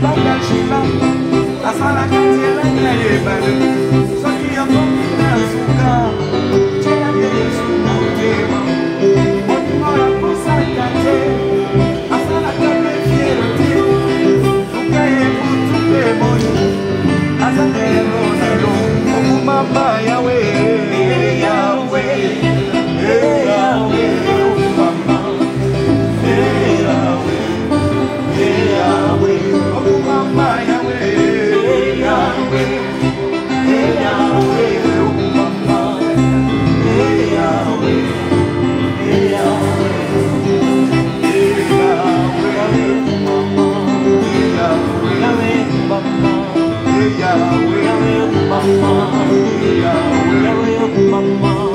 Bagal Sheila, asala katiela nyaye bale. Soki ya komina suka, chela nyaye suka utema. Oti mora posa kate, asala kate fierté. Ukaye kutupe moyo, asale rona lo. Okumamba yawe, yawe, yawe, okumamba, yawe. Yahweh, Okumamba Yahweh, Yahweh, Yahweh, Okumamba, Yahweh, Yahweh, Yahweh, Yahweh, Yahweh, Yahweh, Yahweh,